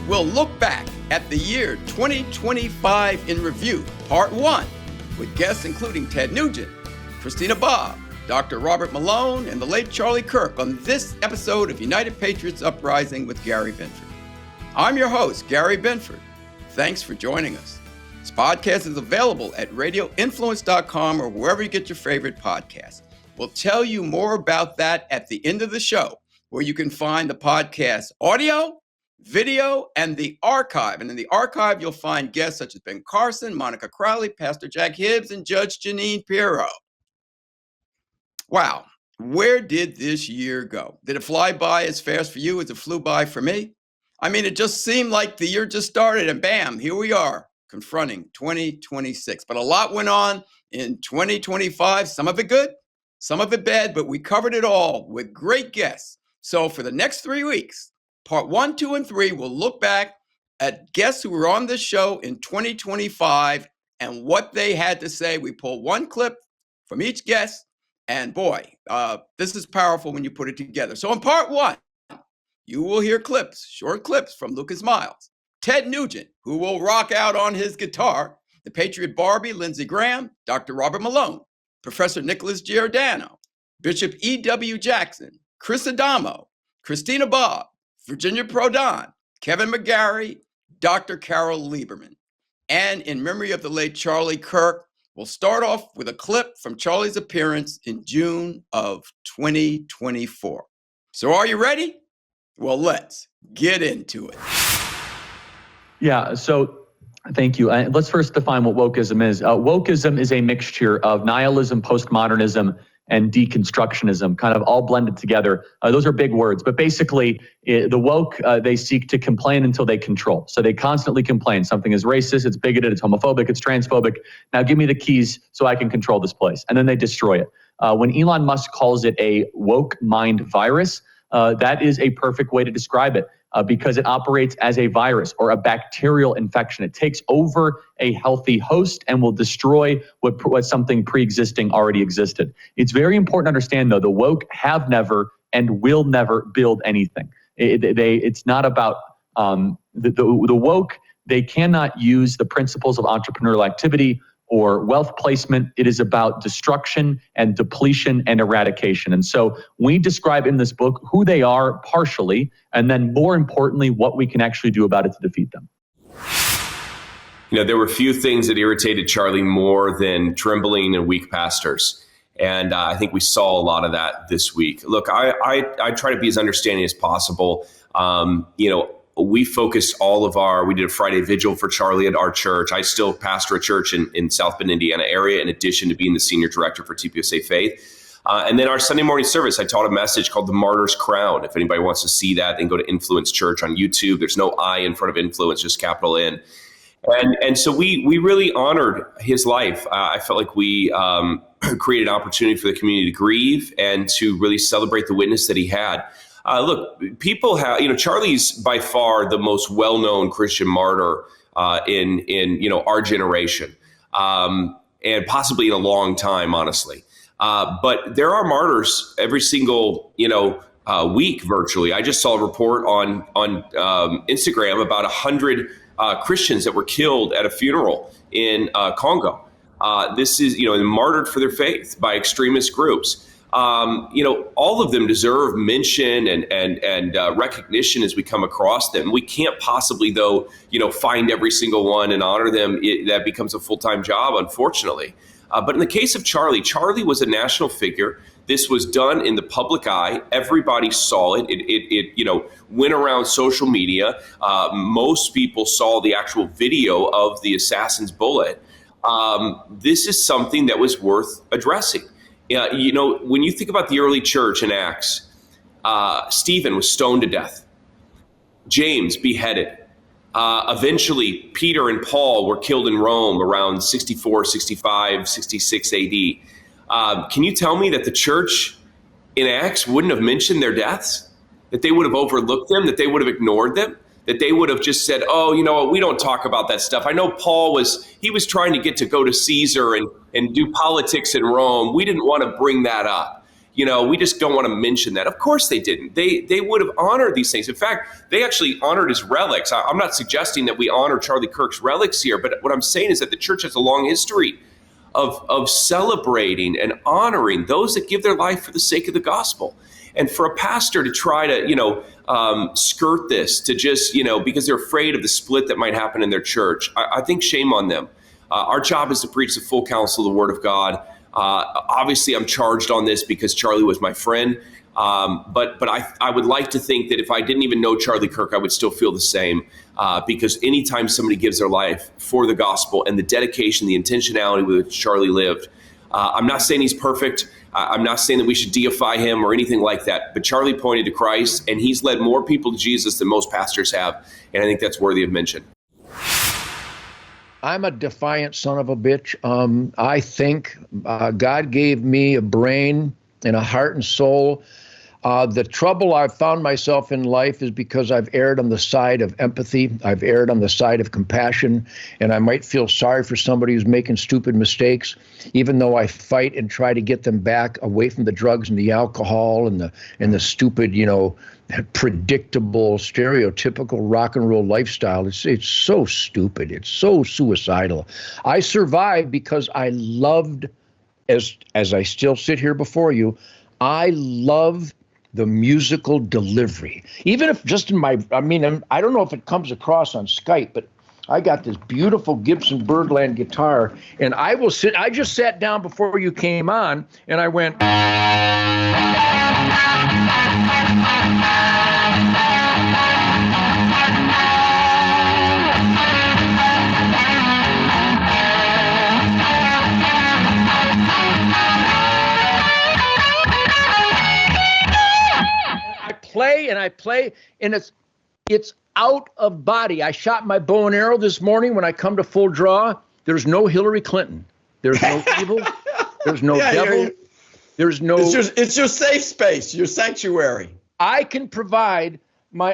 we'll look back at the year 2025 in review, part 1, with guests including Ted Nugent, Christina Bobb, Dr. Robert Malone, and the late Charlie Kirk on this episode of United Patriots Uprising with Gary Binford. I'm your host, Gary Binford. Thanks for joining us. This podcast is available at radioinfluence.com or wherever you get your favorite podcasts. We'll tell you more about that at the end of the show, where you can find the podcast audio, video, and the archive. And in the archive, you'll find guests such as Ben Carson, Monica Crowley, Pastor Jack Hibbs, and Judge Janine Pirro. Wow, where did this year go? Did it fly by as fast for you as it flew by for me? I mean, it just seemed like the year just started and bam, here we are, confronting 2026. But a lot went on in 2025, some of it good, some of it bad, but we covered it all with great guests. So for the next 3 weeks, part 1, 2, and 3, we'll look back at guests who were on this show in 2025 and what they had to say. We pull one clip from each guest, and boy, this is powerful when you put it together. So in part 1, you will hear clips, short clips from Lucas Miles, Ted Nugent, who will rock out on his guitar, the Patriot Barbie, Lindsey Graham, Dr. Robert Malone, Professor Nicholas Giordano, Bishop E.W. Jackson, Chris Adamo, Christina Bobb, Virginia Prodan, Kevin McGary, Dr. Carole Lieberman. And in memory of the late Charlie Kirk, we'll start off with a clip from Charlie's appearance in June of 2024. So are you ready? Well, let's get into it. Yeah, so thank you. Let's first define what wokeism is. Wokeism is a mixture of nihilism, postmodernism, and deconstructionism, kind of all blended together. Those are big words, but basically the woke, they seek to complain until they control. So they constantly complain. Something is racist, it's bigoted, it's homophobic, it's transphobic. Now give me the keys so I can control this place. And then they destroy it. When Elon Musk calls it a woke mind virus, that is a perfect way to describe it because it operates as a virus or a bacterial infection. It takes over a healthy host and will destroy what something pre-existing already existed. It's very important to understand, though, the woke have never and will never build anything. It's not about the woke. They cannot use the principles of entrepreneurial activity or wealth placement. It is about destruction and depletion and eradication. And so we describe in this book who they are partially, and then more importantly, what we can actually do about it to defeat them. You know, there were few things that irritated Charlie more than trembling and weak pastors. And I think we saw a lot of that this week. Look, I try to be as understanding as possible. We focused we did a Friday vigil for Charlie at our church. I still pastor a church in South Bend, Indiana area, in addition to being the senior director for TPSA Faith. And then our Sunday morning service, I taught a message called The Martyr's Crown. If anybody wants to see that, then go to Influence Church on YouTube. There's no I in front of Influence, just capital N. And so we really honored his life. I felt like we created an opportunity for the community to grieve and to really celebrate the witness that he had. Look, people have, Charlie's by far the most well-known Christian martyr in our generation, and possibly in a long time, honestly. But there are martyrs every single, week virtually. I just saw a report on Instagram about 100 Christians that were killed at a funeral in Congo. This is, martyred for their faith by extremist groups. All of them deserve mention and recognition as we come across them. We can't possibly, though, find every single one and honor them. That becomes a full-time job, unfortunately. But in the case of Charlie was a national figure. This was done in the public eye. Everybody saw it. It went around social media. Most people saw the actual video of the assassin's bullet. This is something that was worth addressing. When you think about the early church in Acts, Stephen was stoned to death. James beheaded. Eventually, Peter and Paul were killed in Rome around 64, 65, 66 AD. Can you tell me that the church in Acts wouldn't have mentioned their deaths? That they would have overlooked them? That they would have ignored them? That they would have just said, oh, you know what, we don't talk about that stuff. I know Paul was trying to get to go to Caesar and do politics in Rome. We didn't want to bring that up. we just don't want to mention that. Of course they didn't. They would have honored these things. In fact, they actually honored his relics. I'm not suggesting that we honor Charlie Kirk's relics here, but what I'm saying is that the church has a long history of celebrating and honoring those that give their life for the sake of the gospel. And for a pastor to try to, skirt this to just, because they're afraid of the split that might happen in their church, I think shame on them. Our job is to preach the full counsel of the Word of God. Obviously, I'm charged on this because Charlie was my friend. But I would like to think that if I didn't even know Charlie Kirk, I would still feel the same. Because anytime somebody gives their life for the gospel and the dedication, the intentionality with which Charlie lived, I'm not saying he's perfect. I'm not saying that we should deify him or anything like that. But Charlie pointed to Christ, and he's led more people to Jesus than most pastors have. And I think that's worthy of mention. I'm a defiant son of a bitch. I think God gave me a brain and a heart and soul. The trouble I've found myself in life is because I've erred on the side of empathy. I've erred on the side of compassion, and I might feel sorry for somebody who's making stupid mistakes, even though I fight and try to get them back away from the drugs and the alcohol and the stupid, predictable, stereotypical rock and roll lifestyle. It's so stupid. It's so suicidal. I survived because I loved, as I still sit here before you, I love the musical delivery. Even if just I don't know if it comes across on Skype, but I got this beautiful Gibson Birdland guitar, and I just sat down before you came on, and I went. I play, and it's out of body. I shot my bow and arrow this morning. When I come to full draw, there's no Hillary Clinton. There's no evil. There's no devil. There's no. It's your safe space, your sanctuary. I can provide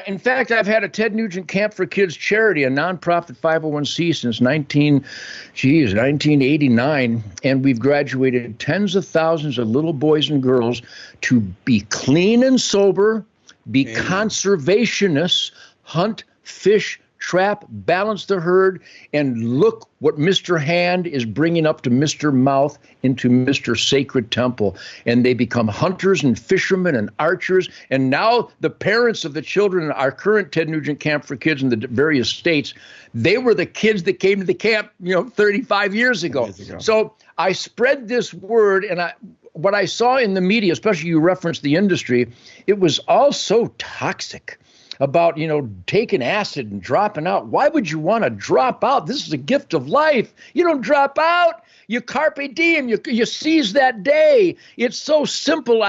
in fact, I've had a Ted Nugent Camp for Kids charity, a nonprofit 501c since 1989, and we've graduated tens of thousands of little boys and girls to be clean and sober, be conservationists, hunt, fish, trap, balance the herd, and look what Mr. Hand is bringing up to Mr. Mouth into Mr. Sacred Temple. And they become hunters and fishermen and archers. And now the parents of the children in our current Ted Nugent Camp for Kids in the various states, they were the kids that came to the camp, 35 years ago. So I spread this word, and what I saw in the media, especially you referenced the industry, it was all so toxic about, taking acid and dropping out. Why would you want to drop out? This is a gift of life. You don't drop out. You carpe diem. You seize that day. It's so simple.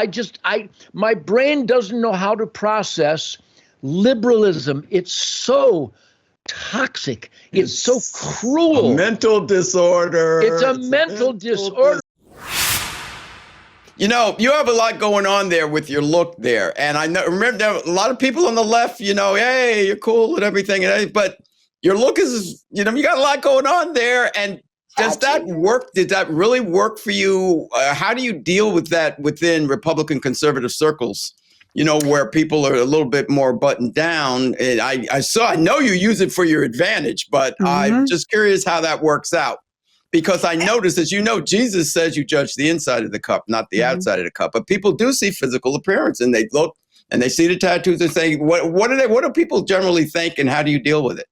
My brain doesn't know how to process liberalism. It's so toxic. It's so cruel. A mental disorder. It's a mental disorder. You have a lot going on there with your look there. And remember there were a lot of people on the left, hey, you're cool and everything. But your look is, you got a lot going on there. And does that work? Did that really work for you? How do you deal with that within Republican conservative circles, where people are a little bit more buttoned down? And I know you use it for your advantage, but I'm just curious how that works out. Because I noticed, as you know, Jesus says you judge the inside of the cup, not the outside of the cup. But people do see physical appearance, and they look and they see the tattoos and say, what do people generally think, and how do you deal with it?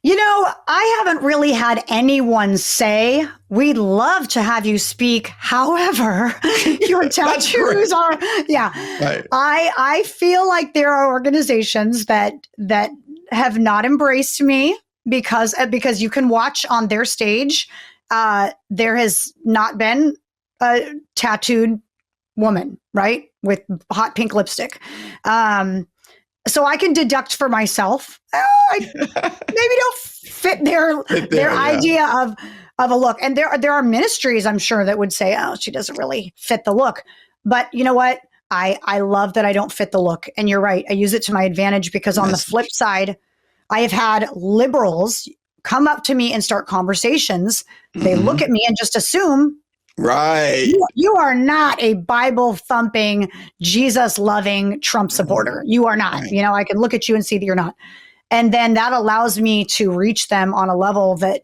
I haven't really had anyone say, we'd love to have you speak. However, your tattoos are, Right. I feel like there are organizations that have not embraced me. Because you can watch on their stage, there has not been a tattooed woman, right, with hot pink lipstick. So I can deduct for myself. Maybe don't fit their idea of a look. And there are ministries, I'm sure, that would say, oh, she doesn't really fit the look. But you know what? I love that I don't fit the look. And you're right. I use it to my advantage because on the flip side, I have had liberals come up to me and start conversations. They look at me and just assume Right. You are not a Bible thumping, Jesus loving Trump supporter. You are not. Right. You know, I can look at you and see that you're not. And then that allows me to reach them on a level that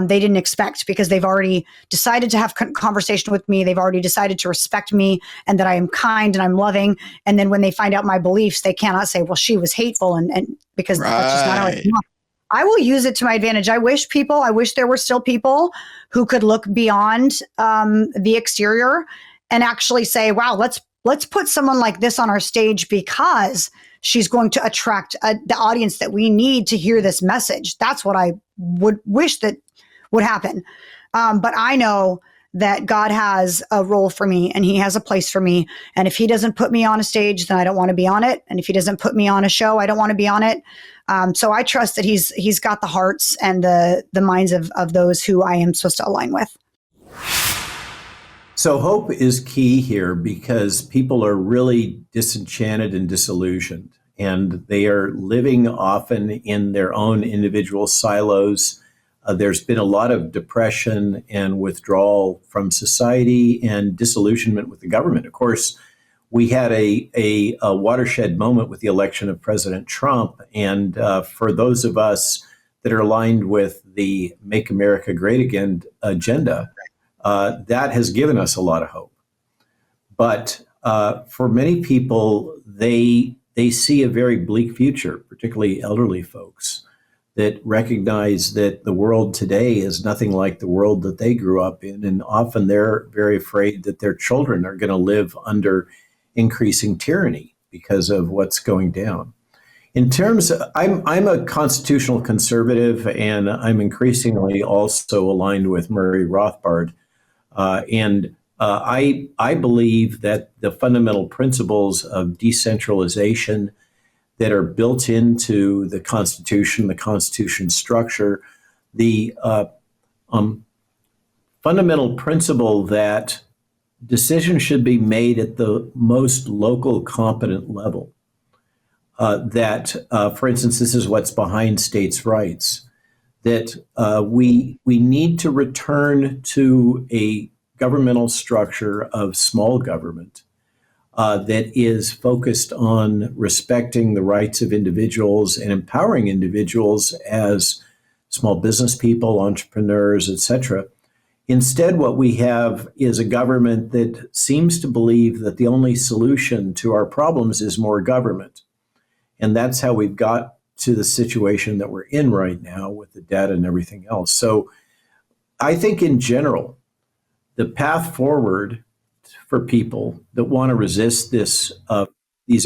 they didn't expect, because they've already decided to have conversation with me. They've already decided to respect me and that I am kind and I'm loving. And then when they find out my beliefs, they cannot say, well, she was hateful. And because that's just not how it's not. I will use it to my advantage. I wish there were still people who could look beyond the exterior and actually say, wow, let's put someone like this on our stage, because she's going to attract the audience that we need to hear this message. That's what I would wish that would happen. But I know that God has a role for me and he has a place for me. And if he doesn't put me on a stage, then I don't want to be on it. And if he doesn't put me on a show, I don't want to be on it. So I trust that he's got the hearts and the minds of those who I am supposed to align with. So hope is key here, because people are really disenchanted and disillusioned, and they are living often in their own individual silos. There's been a lot of depression and withdrawal from society and disillusionment with the government. Of course, we had a watershed moment with the election of President Trump. And for those of us that are aligned with the Make America Great Again agenda, that has given us a lot of hope. But for many people, they see a very bleak future, particularly elderly folks, that recognize that the world today is nothing like the world that they grew up in. And often they're very afraid that their children are going to live under increasing tyranny because of what's going down. In terms of, I'm a constitutional conservative, and I'm increasingly also aligned with Murray Rothbard. I believe that the fundamental principles of decentralization that are built into the Constitution structure, the fundamental principle that decisions should be made at the most local competent level. For instance, this is what's behind states' rights, that we need to return to a governmental structure of small government that is focused on respecting the rights of individuals and empowering individuals as small business people, entrepreneurs, etc. Instead, what we have is a government that seems to believe that the only solution to our problems is more government. And that's how we've got to the situation that we're in right now with the debt and everything else. So I think in general, the path forward for people that want to resist these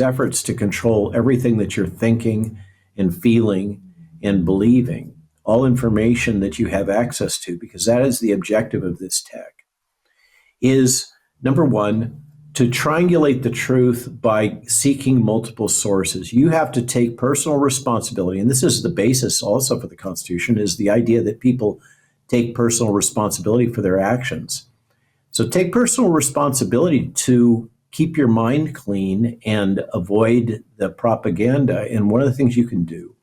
efforts to control everything that you're thinking and feeling and believing, all information that you have access to, because that is the objective of this tech, is number one, to triangulate the truth by seeking multiple sources. You have to take personal responsibility, and this is the basis also for the Constitution, is the idea that people take personal responsibility for their actions. So take personal responsibility to keep your mind clean and avoid the propaganda. And one of the things you can do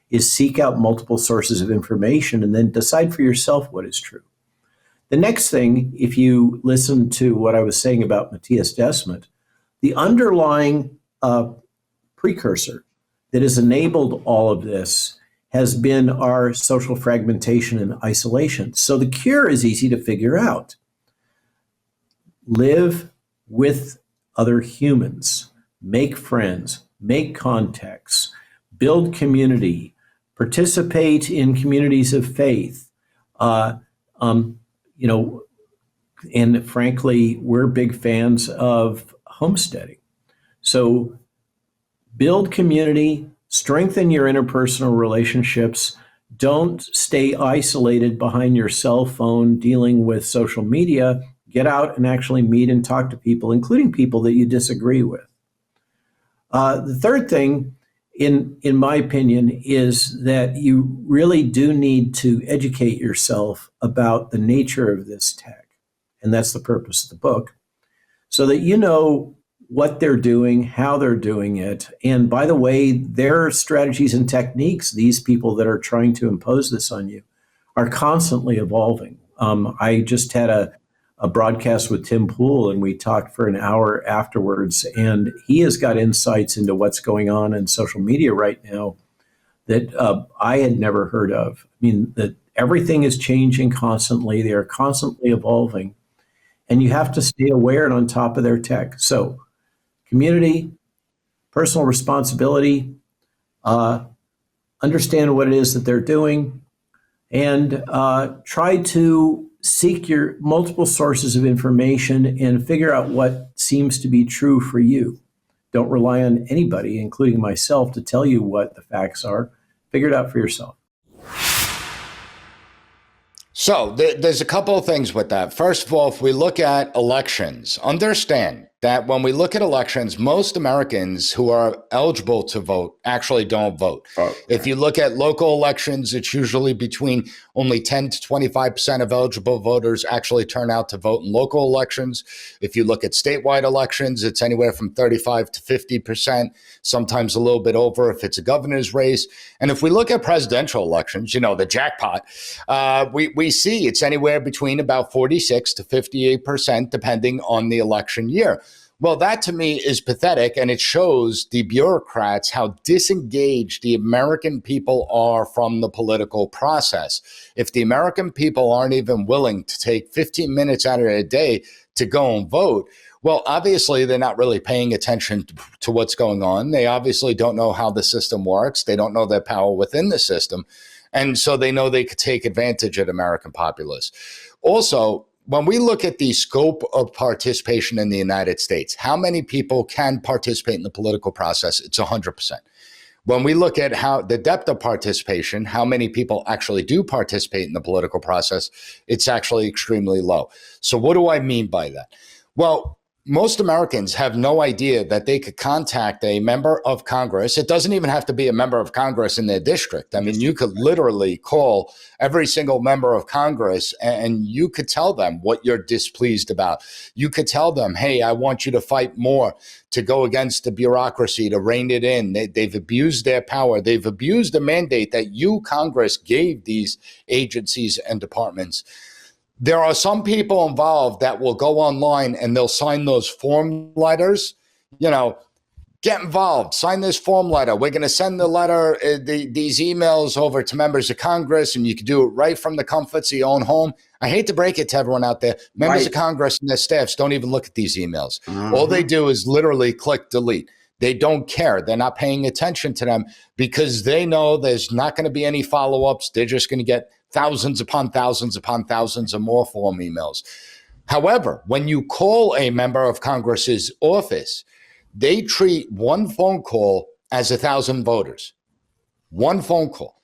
is seek out multiple sources of information and then decide for yourself what is true. The next thing, if you listen to what I was saying about Matthias Desmet, the underlying precursor that has enabled all of this has been our social fragmentation and isolation. So the cure is easy to figure out. Live with other humans, make friends, make contacts, build community, participate in communities of faith. And frankly, we're big fans of homesteading. So build community, strengthen your interpersonal relationships. Don't stay isolated behind your cell phone dealing with social media. Get out and actually meet and talk to people, including people that you disagree with. The third thing, in my opinion, is that you really do need to educate yourself about the nature of this tech. And that's the purpose of the book, so that you know what they're doing, how they're doing it. And by the way, their strategies and techniques, these people that are trying to impose this on you, are constantly evolving. I just had a broadcast with Tim Pool, and we talked for an hour afterwards. And he has got insights into what's going on in social media right now that I had never heard of. I mean, that everything is changing constantly. They are constantly evolving, and you have to stay aware and on top of their tech. So community, personal responsibility, understand what it is that they're doing, and try to seek your multiple sources of information and figure out what seems to be true for you. Don't rely on anybody, including myself, to tell you what the facts are. Figure it out for yourself. So there's a couple of things with that. First of all, if we look at elections, understand that when we look at elections, most Americans who are eligible to vote actually don't vote. Okay. If you look at local elections, it's usually between only 10 to 25% of eligible voters actually turn out to vote in local elections. If you look at statewide elections, it's anywhere from 35 to 50%, sometimes a little bit over if it's a governor's race. And if we look at presidential elections, you know, the jackpot, we see it's anywhere between about 46 to 58%, depending on the election year. Well, that to me is pathetic, and it shows the bureaucrats how disengaged the American people are from the political process. If the American people aren't even willing to take 15 minutes out of their day to go and vote, well, obviously, they're not really paying attention to what's going on. They obviously don't know how the system works. They don't know their power within the system. And so they know they could take advantage of the American populace. Also, when we look at the scope of participation in the United States, how many people can participate in the political process? It's 100%. When we look at how the depth of participation, how many people actually do participate in the political process, it's actually extremely low. So what do I mean by that? Well, most Americans have no idea that they could contact a member of Congress. It doesn't even have to be a member of Congress in their district. I mean, you could literally call every single member of Congress and you could tell them what you're displeased about. You could tell them, hey, I want you to fight more to go against the bureaucracy, to rein it in. They've abused their power. They've abused the mandate that you, Congress, gave these agencies and departments. There are some people involved that will go online and they'll sign those form letters, you know, get involved, sign this form letter. We're going to send the letter, these emails over to members of Congress, and you can do it right from the comforts of your own home. I hate to break it to everyone out there. Members of Congress and their staffs don't even look at these emails. All they do is literally click delete. They don't care. They're not paying attention to them because they know there's not going to be any follow-ups. They're just going to get thousands upon thousands upon thousands of more form emails. However, when you call a member of Congress's office, they treat one phone call as 1,000 voters. One phone call.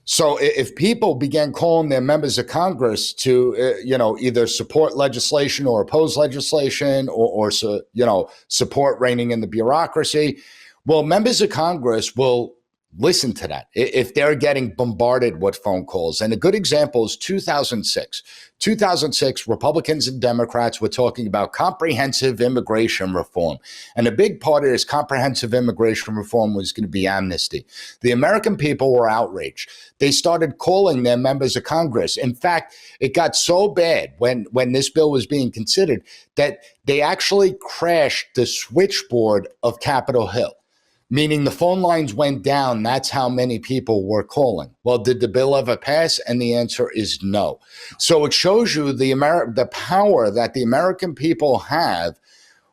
So if people began calling their members of Congress to, either support legislation or oppose legislation or support reining in the bureaucracy, well, members of Congress will listen to that if they're getting bombarded with phone calls. And a good example is 2006. 2006, Republicans and Democrats were talking about comprehensive immigration reform. And a big part of this comprehensive immigration reform was going to be amnesty. The American people were outraged. They started calling their members of Congress. In fact, it got so bad when this bill was being considered that they actually crashed the switchboard of Capitol Hill. Meaning the phone lines went down. That's how many people were calling. Well, did the bill ever pass? And the answer is no. So it shows you the power that the American people have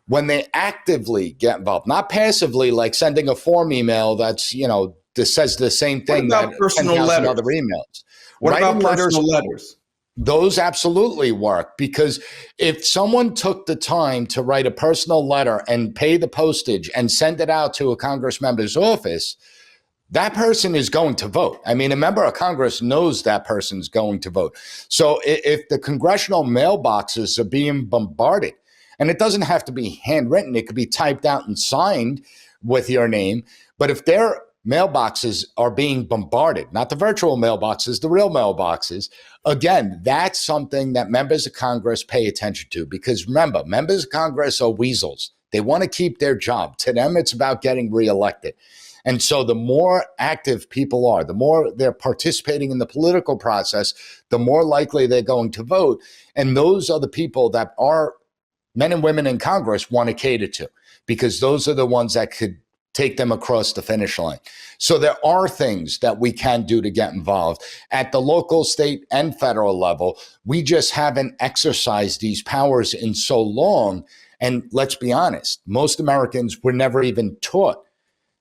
when they actively get involved, not passively, like sending a form email that's, that says the same thing that 10,000 other emails. What about personal letters? Those absolutely work, because if someone took the time to write a personal letter and pay the postage and send it out to a Congress member's office, that person is going to vote. I mean, a member of Congress knows that person's going to vote. So if the congressional mailboxes are being bombarded, and it doesn't have to be handwritten, it could be typed out and signed with your name, but if their mailboxes are being bombarded, not the virtual mailboxes, the real mailboxes. Again, that's something that members of Congress pay attention to, because remember, members of Congress are weasels. They want to keep their job. To them, it's about getting reelected. And so the more active people are, the more they're participating in the political process, the more likely they're going to vote. And those are the people that our men and women in Congress want to cater to, because those are the ones that could take them across the finish line. So there are things that we can do to get involved at the local, state, and federal level. We just haven't exercised these powers in so long. And let's be honest, most Americans were never even taught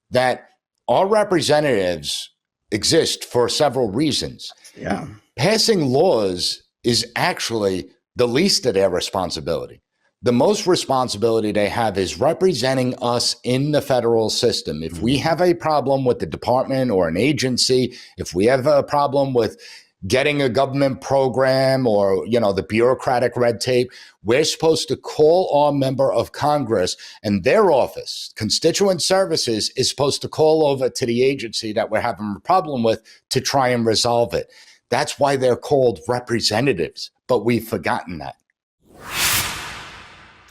that our representatives exist for several reasons. Yeah. Passing laws is actually the least of their responsibility. The most responsibility they have is representing us in the federal system. If we have a problem with the department or an agency, if we have a problem with getting a government program or, the bureaucratic red tape, we're supposed to call our member of Congress, and their office, Constituent Services, is supposed to call over to the agency that we're having a problem with to try and resolve it. That's why they're called representatives, but we've forgotten that.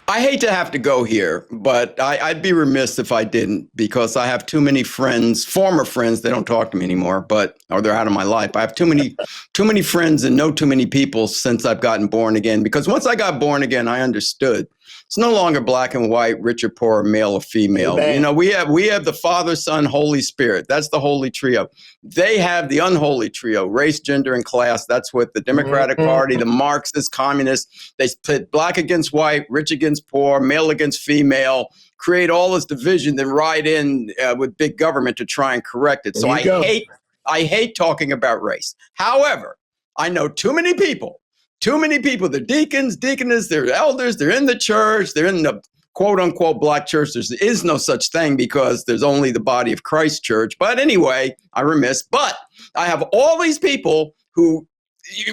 I hate to have to go here, but I'd be remiss if I didn't, because I have too many friends, former friends. They don't talk to me anymore, or they're out of my life. I have too many friends and know too many people since I've gotten born again. Because once I got born again, I understood it's no longer black and white, rich or poor, male or female. Amen. We have the Father, Son, Holy Spirit. That's the holy trio. They have the unholy trio: race, gender, and class. That's what the Democratic Party, the Marxists, communists, they pit black against white, rich against poor, male against female, create all this division, then ride in with big government to try and correct it. So I hate talking about race. However, I know too many people, they're deacons, deaconess, they're elders, they're in the church, they're in the quote unquote black church. There is no such thing, because there's only the body of Christ church. But anyway, I remiss. But I have all these people who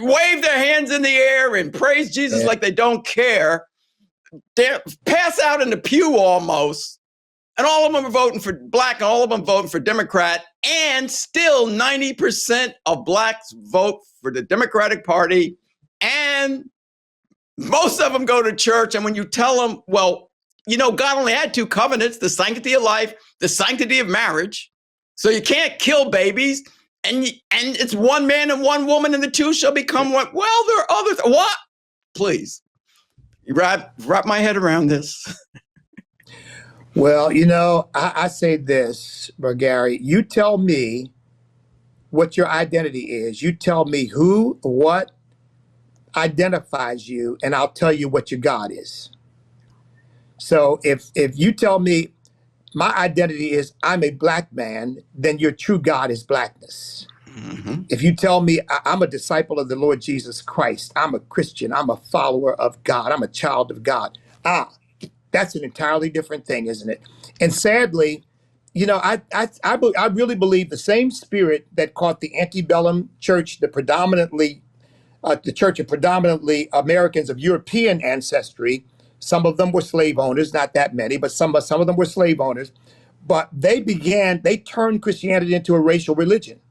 wave their hands in the air and praise Jesus like they don't care. They pass out in the pew almost, and all of them are voting for black, and all of them voting for Democrat, and still 90% of blacks vote for the Democratic Party, and most of them go to church. And when you tell them, well, God only had two covenants: the sanctity of life, the sanctity of marriage. So you can't kill babies, and it's one man and one woman, and the two shall become one. Well, there are others. What? Please. Wrap my head around this. Well, I say this, McGary, you tell me what your identity is. You tell me what identifies you, and I'll tell you what your God is. So if you tell me my identity is I'm a black man, then your true God is blackness. Mm-hmm. If you tell me I'm a disciple of the Lord Jesus Christ, I'm a Christian, I'm a follower of God, I'm a child of God, that's an entirely different thing, isn't it? And sadly, I really believe the same spirit that caught the antebellum church, the church of predominantly Americans of European ancestry. Some of them were slave owners, not that many, but some of them were slave owners. But they turned Christianity into a racial religion.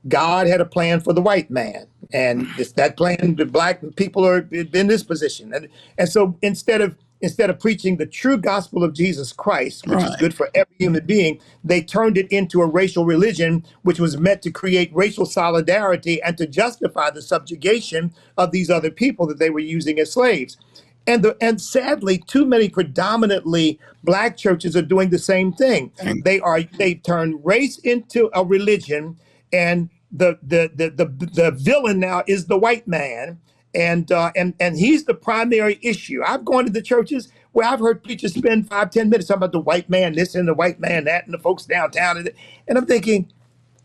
God had a plan for the white man, and that plan, the black people are in this position. And so instead of preaching the true gospel of Jesus Christ, which is good for every human being, they turned it into a racial religion, which was meant to create racial solidarity and to justify the subjugation of these other people that they were using as slaves. And sadly, too many predominantly black churches are doing the same thing. They turn race into a religion, and the villain now is the white man, and he's the primary issue. I've gone to the churches where I've heard preachers spend 5-10 minutes talking about the white man this and the white man that, and the folks downtown, and I'm thinking,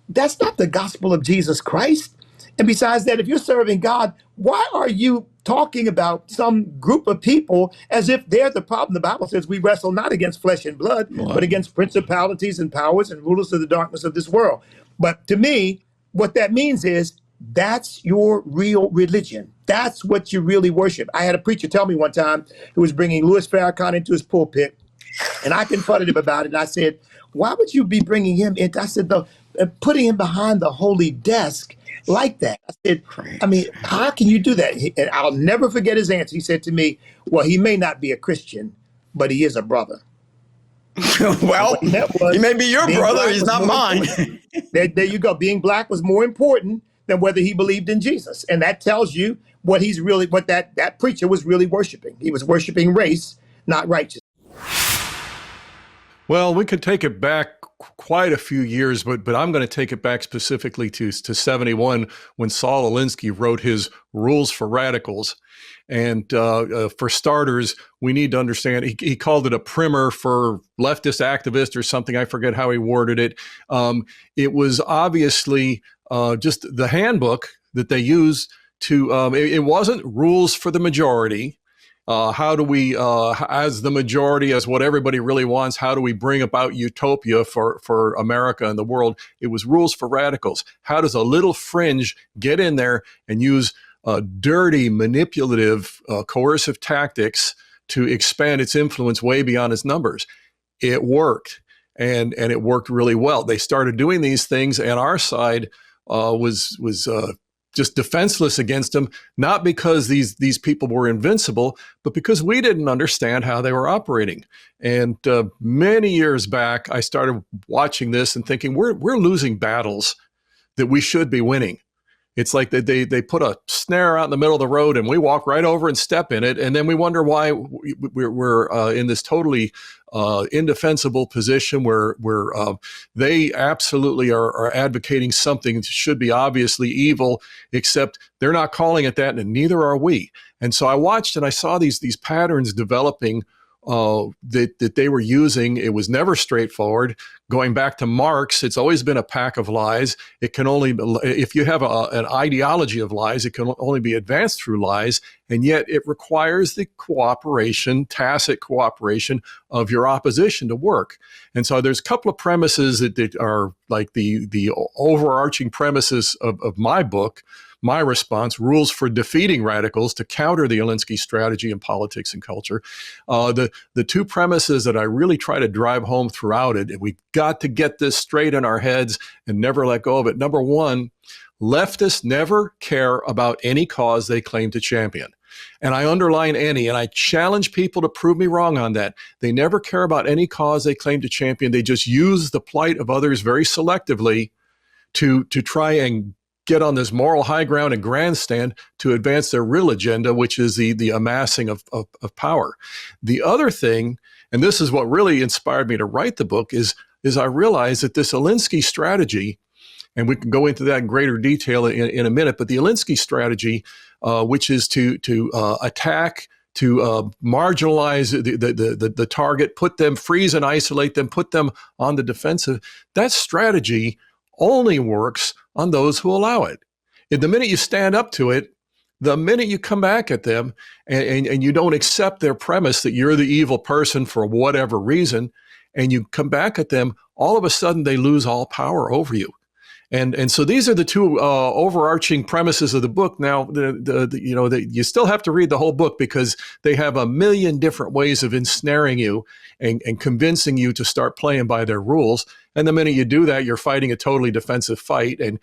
that's not the gospel of Jesus Christ. And besides that, if you're serving God, why are you talking about some group of people as if they're the problem? The Bible says we wrestle not against flesh and blood, but against principalities and powers and rulers of the darkness of this world. But to me, what that means is that's your real religion. That's what you really worship. I had a preacher tell me one time who was bringing Louis Farrakhan into his pulpit, and I confronted him about it. And I said, why would you be bringing him in? I said, putting him behind the holy desk like that. I said, how can you do that? And I'll never forget his answer. He said to me, well, he may not be a Christian, but he is a brother. Well, he may be your brother. He's not mine. There you go. Being black was more important than whether he believed in Jesus. And that tells you what that preacher was really worshiping. He was worshiping race, not righteousness. Well, we could take it back quite a few years, but I'm going to take it back specifically to 71 when Saul Alinsky wrote his Rules for Radicals. And for starters, we need to understand, he called it a primer for leftist activists or something. I forget how he worded it. It was obviously just the handbook that they used to, it wasn't rules for the majority. How do we, as the majority, as what everybody really wants, how do we bring about utopia for America and the world? It was rules for radicals. How does a little fringe get in there and use dirty, manipulative, coercive tactics to expand its influence way beyond its numbers? It worked, and it worked really well. They started doing these things, and our side was just defenseless against them, not because these people were invincible, but because we didn't understand how they were operating. And many years back, I started watching this and thinking, we're losing battles that we should be winning. It's like they put a snare out in the middle of the road and we walk right over and step in it. And then we wonder why we're in this totally indefensible position where they absolutely are advocating something that should be obviously evil, except they're not calling it that, and neither are we. And so I watched and I saw these patterns developing that they were using. It was never straightforward. Going back to Marx, it's always been a pack of lies. It can only, if you have an ideology of lies, it can only be advanced through lies. And yet it requires the cooperation, tacit cooperation of your opposition to work. And so there's a couple of premises that are like the overarching premises of my book. My response, Rules for Defeating Radicals to Counter the Alinsky Strategy in Politics and Culture. The two premises that I really try to drive home throughout it, and we got to get this straight in our heads and never let go of it. Number one, leftists never care about any cause they claim to champion. And I underline any, and I challenge people to prove me wrong on that. They never care about any cause they claim to champion. They just use the plight of others very selectively to try and get on this moral high ground and grandstand to advance their real agenda, which is the amassing of power. The other thing, and this is what really inspired me to write the book, is I realized that this Alinsky strategy, and we can go into that in greater detail in a minute, but the Alinsky strategy, which is to attack, to marginalize the target, put them, freeze and isolate them, put them on the defensive, that strategy only works on those who allow it. And the minute you stand up to it, the minute you come back at them and you don't accept their premise that you're the evil person for whatever reason, and you come back at them, all of a sudden they lose all power over you. And so these are the two overarching premises of the book. Now, you still have to read the whole book because they have a million different ways of ensnaring you and convincing you to start playing by their rules. And the minute you do that, you're fighting a totally defensive fight. And,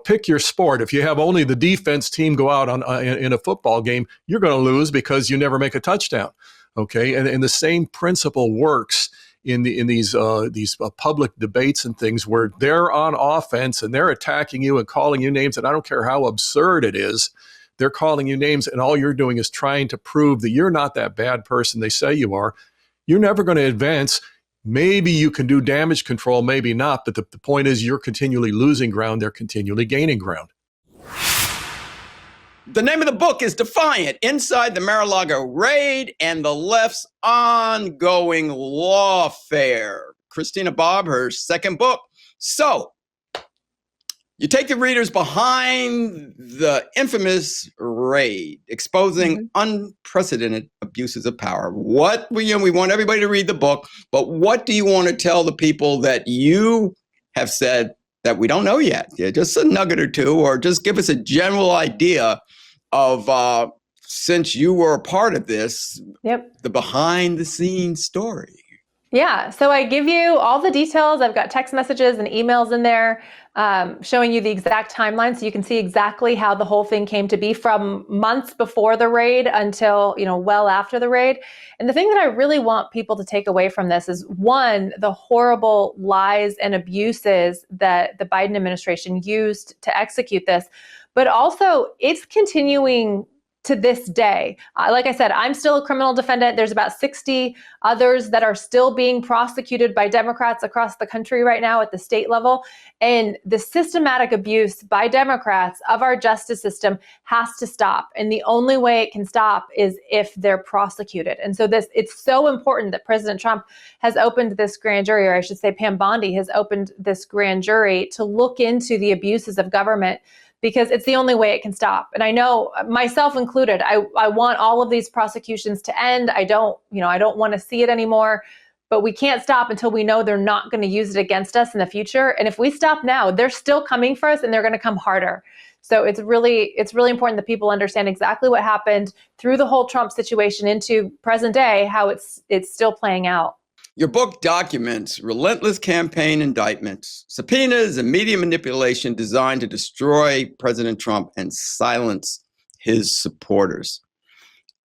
pick your sport. If you have only the defense team go out in a football game, you're going to lose because you never make a touchdown. Okay. And the same principle works in these public debates and things where they're on offense and they're attacking you and calling you names. And I don't care how absurd it is, they're calling you names. And all you're doing is trying to prove that you're not that bad person they say you are. You're never going to advance. Maybe you can do damage control, maybe not. But the point is you're continually losing ground. They're continually gaining ground. The name of the book is Defiant, Inside the Mar-A-Lago Raid and the Left's Ongoing Lawfare. Christina Bobb, her second book. So, you take the readers behind the infamous raid, exposing unprecedented abuses of power. We want everybody to read the book, but what do you want to tell the people that you have said that we don't know yet? Yeah, just a nugget or two, or just give us a general idea of, since you were a part of this, the behind the scenes story. Yeah, so I give you all the details. I've got text messages and emails in there showing you the exact timeline, so you can see exactly how the whole thing came to be from months before the raid until, well after the raid. And the thing that I really want people to take away from this is, one, the horrible lies and abuses that the Biden administration used to execute this, but also it's continuing to this day. Like I said, I'm still a criminal defendant. There's about 60 others that are still being prosecuted by Democrats across the country right now at the state level. And the systematic abuse by Democrats of our justice system has to stop. And the only way it can stop is if they're prosecuted. And so it's so important that President Trump has opened this grand jury, or I should say Pam Bondi has opened this grand jury to look into the abuses of government, because it's the only way it can stop. And I know, myself included, I want all of these prosecutions to end. I don't want to see it anymore, but we can't stop until we know they're not going to use it against us in the future. And if we stop now, they're still coming for us, and they're going to come harder. So it's really important that people understand exactly what happened through the whole Trump situation into present day, how it's still playing out. Your book documents relentless campaign indictments, subpoenas, and media manipulation designed to destroy President Trump and silence his supporters.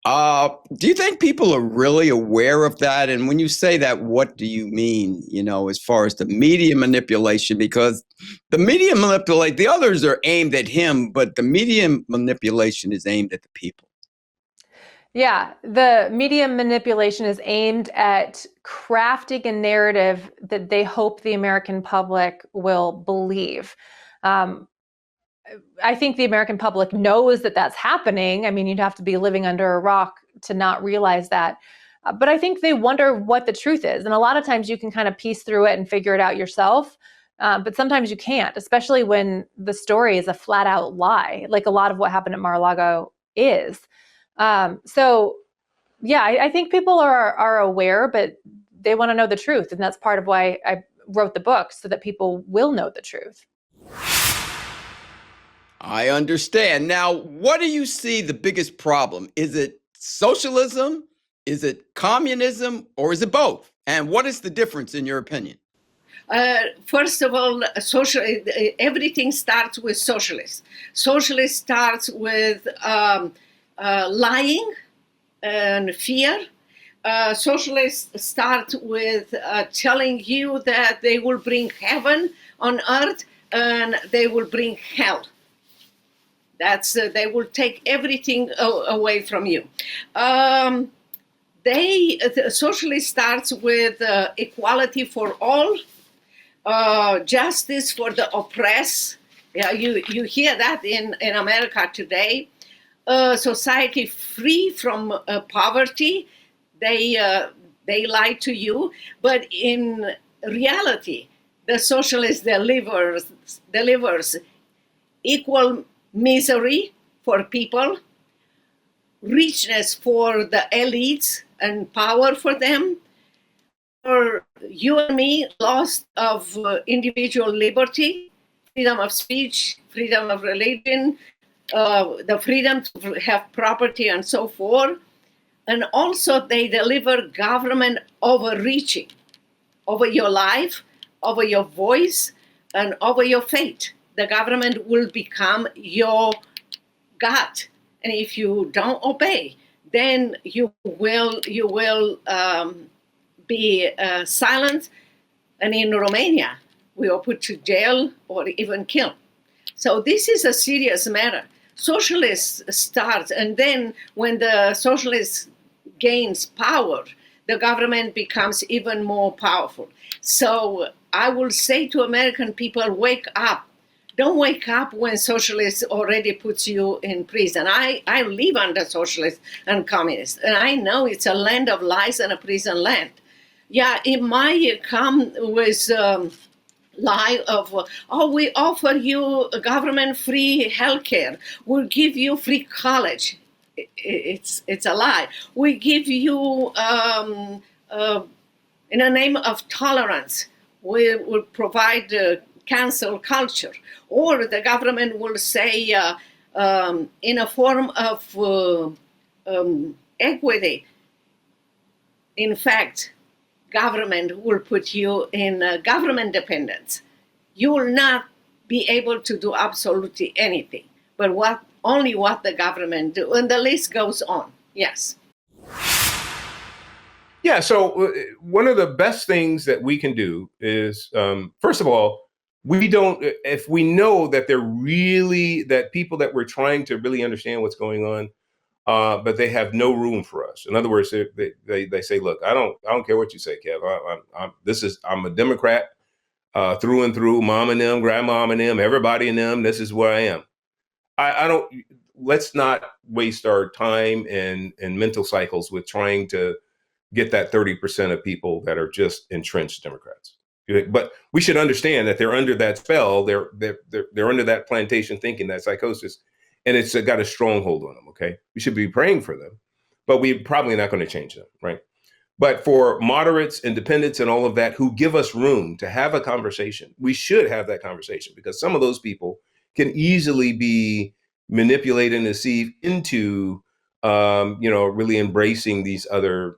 Do you think people are really aware of that? And when you say that, what do you mean, as far as the media manipulation? Because the media the others are aimed at him, but the media manipulation is aimed at the people. Yeah, the media manipulation is aimed at crafting a narrative that they hope the American public will believe. I think the American public knows that that's happening. I mean, you'd have to be living under a rock to not realize that. But I think they wonder what the truth is. And a lot of times you can kind of piece through it and figure it out yourself. But sometimes you can't, especially when the story is a flat out lie, like a lot of what happened at Mar-A-Lago is. I think people are aware, but they want to know the truth. And that's part of why I wrote the book, so that people will know the truth. I understand. Now, what do you see the biggest problem? Is it socialism? Is it communism? Or is it both? And what is the difference in your opinion? First of all, everything starts with socialists. Socialist starts with lying and fear. Socialists start with telling you that they will bring heaven on earth and they will bring hell. They will take everything away from you. The socialist starts with equality for all, justice for the oppressed. Yeah, you hear that in America today. Society free from poverty. They lie to you, but in reality, the socialist delivers equal misery for people, richness for the elites, and power for them. For you and me, loss of individual liberty, freedom of speech, freedom of religion, the freedom to have property and so forth. And also they deliver government overreaching over your life, over your voice, and over your fate. The government will become your God. And if you don't obey, then you will be silent. And in Romania, we are put to jail or even killed. So this is a serious matter. Socialists start, and then when the socialist gains power, the government becomes even more powerful. So I will say to American people, wake up. Don't wake up when socialists already puts you in prison. I live under socialists and communists, and I know it's a land of lies and a prison land. Yeah, it might come with lie of, we offer you government-free healthcare. We'll give you free college. It's a lie. We give you, in the name of tolerance, we will provide cancel culture. Or the government will say, in a form of equity, in fact, government will put you in government dependence. You will not be able to do absolutely anything, but only what the government do. And the list goes on. Yes. Yeah. So one of the best things that we can do is, first of all, if we know that that people that we're trying to really understand what's going on, but they have no room for us. In other words, they say, look, I don't care what you say, Kev. I'm a Democrat through and through, mom and them, grandmom and them, everybody and them. This is where I am. Let's not waste our time and mental cycles with trying to get that 30% of people that are just entrenched Democrats. But we should understand that they're under that spell. They're under that plantation thinking, that psychosis, and it's got a stronghold on them. Okay, we should be praying for them, but we're probably not going to change them, right? But for moderates, independents, and all of that who give us room to have a conversation, we should have that conversation, because some of those people can easily be manipulated and deceived into, really embracing these other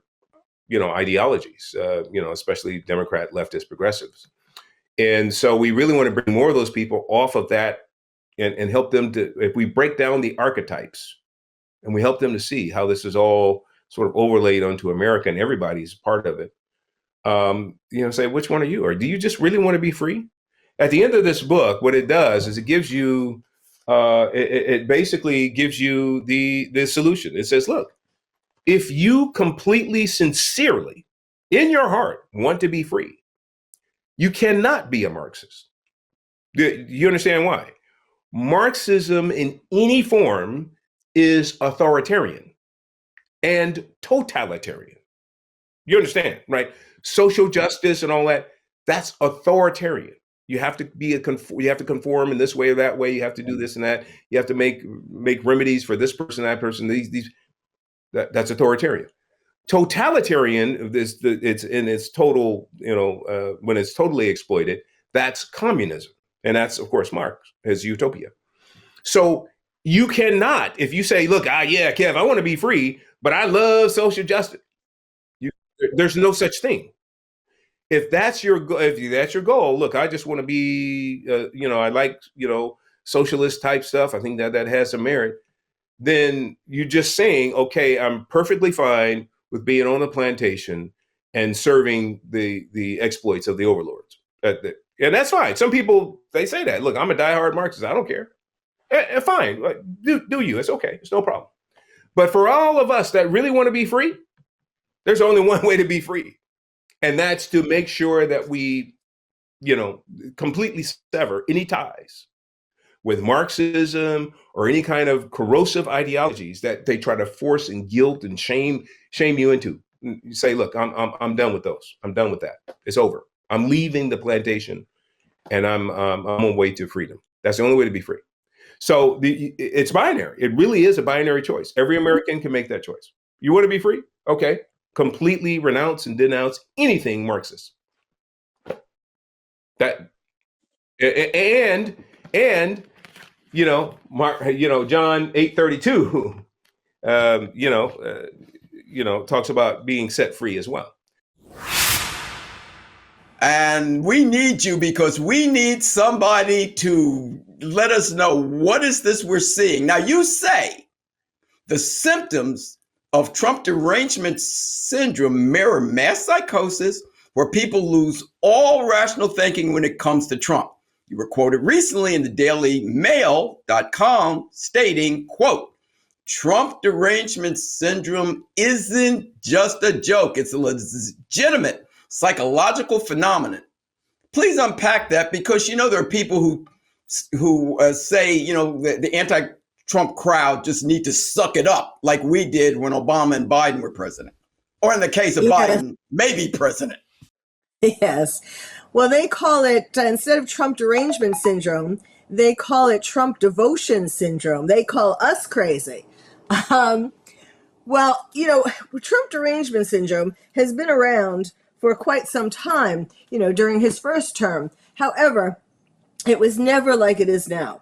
ideologies, especially Democrat, leftist, progressives. And so we really want to bring more of those people off of that and help them to, if we break down the archetypes and we help them to see how this is all sort of overlaid onto America and everybody's part of it, say, which one are you? Or do you just really want to be free? At the end of this book, what it does is it gives you, it basically gives you the solution. It says, look, if you completely, sincerely, in your heart, want to be free, you cannot be a Marxist. Do you understand why? Marxism in any form is authoritarian and totalitarian. You understand, right? Social justice and all that, that's authoritarian. You have to you have to conform in this way or that way. You have to do this and that. You have to make remedies for this person, that person, that's authoritarian. Totalitarian, it's in its total, when it's totally exploited, that's communism. And that's, of course, Marx, his utopia. So you cannot, if you say, look, yeah, Kev, I want to be free, but I love social justice. There's no such thing. If that's your goal, look, I just want to be, I like, socialist type stuff. I think that has some merit. Then you're just saying, okay, I'm perfectly fine with being on the plantation and serving the exploits of the overlords. And that's fine. Some people, they say that. Look, I'm a diehard Marxist. I don't care. Fine. Do you. It's okay. It's no problem. But for all of us that really want to be free, there's only one way to be free. And that's to make sure that we, completely sever any ties with Marxism or any kind of corrosive ideologies that they try to force and guilt and shame you into. You say, look, I'm done with those. I'm done with that. It's over. I'm leaving the plantation, and I'm on my way to freedom. That's the only way to be free. So it's binary. It really is a binary choice. Every American can make that choice. You want to be free? Okay. Completely renounce and denounce anything Marxist. That and John 8:32, talks about being set free as well. And we need you, because we need somebody to let us know, what is this we're seeing? Now, you say the symptoms of Trump derangement syndrome mirror mass psychosis, where people lose all rational thinking when it comes to Trump. You were quoted recently in the dailymail.com stating, quote, Trump derangement syndrome isn't just a joke. It's a legitimate psychological phenomenon. Please unpack that, because, there are people who say, the anti-Trump crowd just need to suck it up like we did when Obama and Biden were president. Or in the case of Biden, maybe president. Yes. Well, they call it, instead of Trump derangement syndrome, they call it Trump devotion syndrome. They call us crazy. Trump derangement syndrome has been around for quite some time, during his first term. However, it was never like it is now.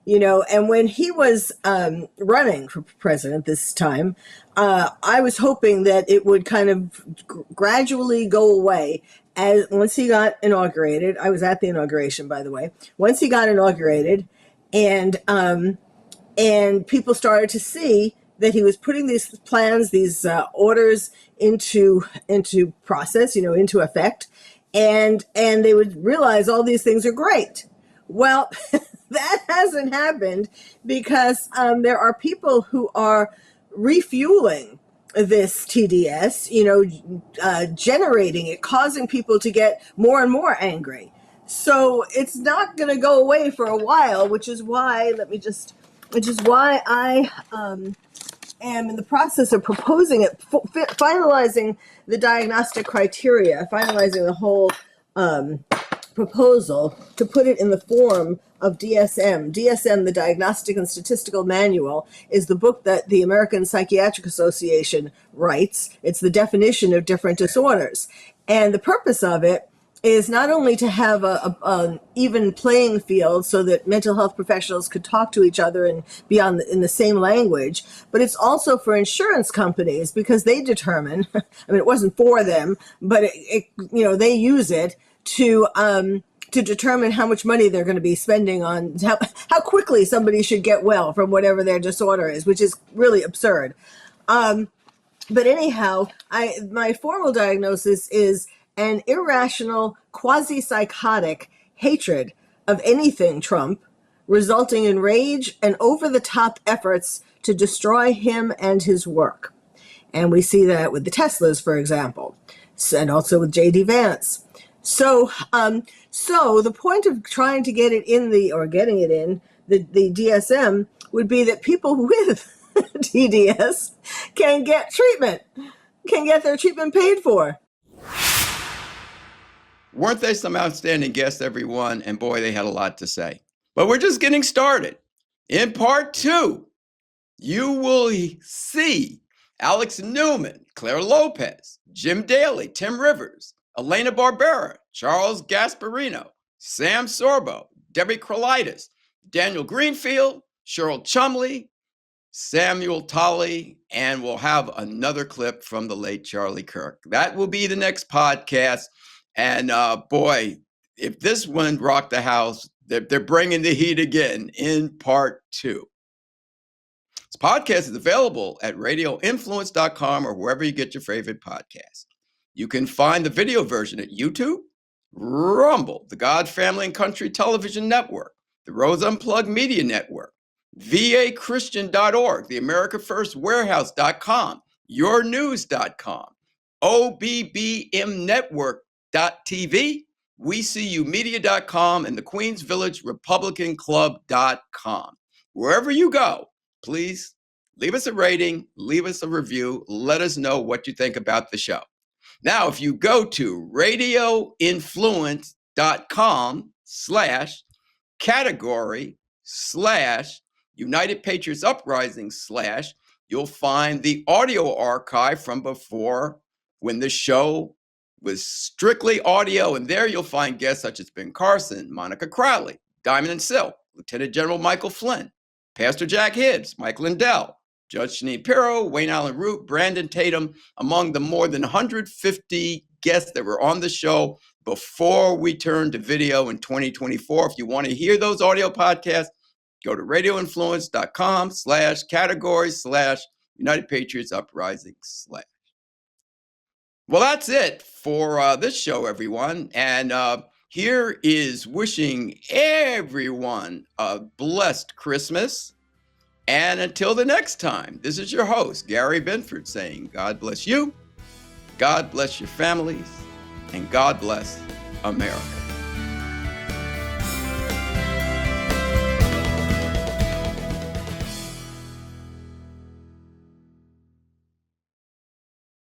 And when he was running for president this time, I was hoping that it would kind of gradually go away as once he got inaugurated. I was at the inauguration, by the way. Once he got inaugurated, and people started to see that he was putting these plans, these orders into process, into effect, and they would realize all these things are great. Well, that hasn't happened because there are people who are refueling this TDS, generating it, causing people to get more and more angry. So it's not going to go away for a while, which is why I am in the process of proposing it, finalizing the diagnostic criteria, finalizing the whole proposal to put it in the form of DSM. DSM, the Diagnostic and Statistical Manual, is the book that the American Psychiatric Association writes. It's the definition of different disorders. And the purpose of it is not only to have an even playing field so that mental health professionals could talk to each other and be in the same language, but it's also for insurance companies because they determine, it wasn't for them, but they use it to determine how much money they're going to be spending on how quickly somebody should get well from whatever their disorder is, which is really absurd. But anyhow, my formal diagnosis is an irrational, quasi-psychotic hatred of anything Trump, resulting in rage and over-the-top efforts to destroy him and his work. And we see that with the Teslas, for example, and also with J.D. Vance. So the point of trying to get it in getting it in the DSM would be that people with TDS can get treatment, can get their treatment paid for. Weren't they some outstanding guests, everyone? And boy, they had a lot to say. But we're just getting started. In part 2, you will see Alex Newman, Claire Lopez, Jim Daly, Tim Rivers, Elena Barbera, Charles Gasparino, Sam Sorbo, Debbie Krolitis, Daniel Greenfield, Cheryl Chumley, Samuel Tolley, and we'll have another clip from the late Charlie Kirk. That will be the next podcast. And boy, if this one rocked the house, they're bringing the heat again in part 2. This podcast is available at radioinfluence.com or wherever you get your favorite podcast. You can find the video version at YouTube, Rumble, the God Family and Country Television Network, the Rose Unplugged Media Network, vachristian.org, the America First Warehouse.com, yournews.com, obbmnetwork.tv, WeSeeYouMedia.com, and the Queens Village Republican Club.com. Wherever you go, please leave us a rating, leave us a review, let us know what you think about the show. Now, if you go to radioinfluence.com/category/United Patriots Uprising / you'll find the audio archive from before when the show was strictly audio. And there you'll find guests such as Ben Carson, Monica Crowley, Diamond and Silk, Lieutenant General Michael Flynn, Pastor Jack Hibbs, Mike Lindell, Judge Shanine Pirro, Wayne Allen Root, Brandon Tatum, among the more than 150 guests that were on the show before we turned to video in 2024. If you want to hear those audio podcasts, go to radioinfluence.com/category/United Patriots Uprising /. Well, that's it for this show, everyone. And here is wishing everyone a blessed Christmas. And until the next time, this is your host, Gary Binford, saying God bless you, God bless your families, and God bless America.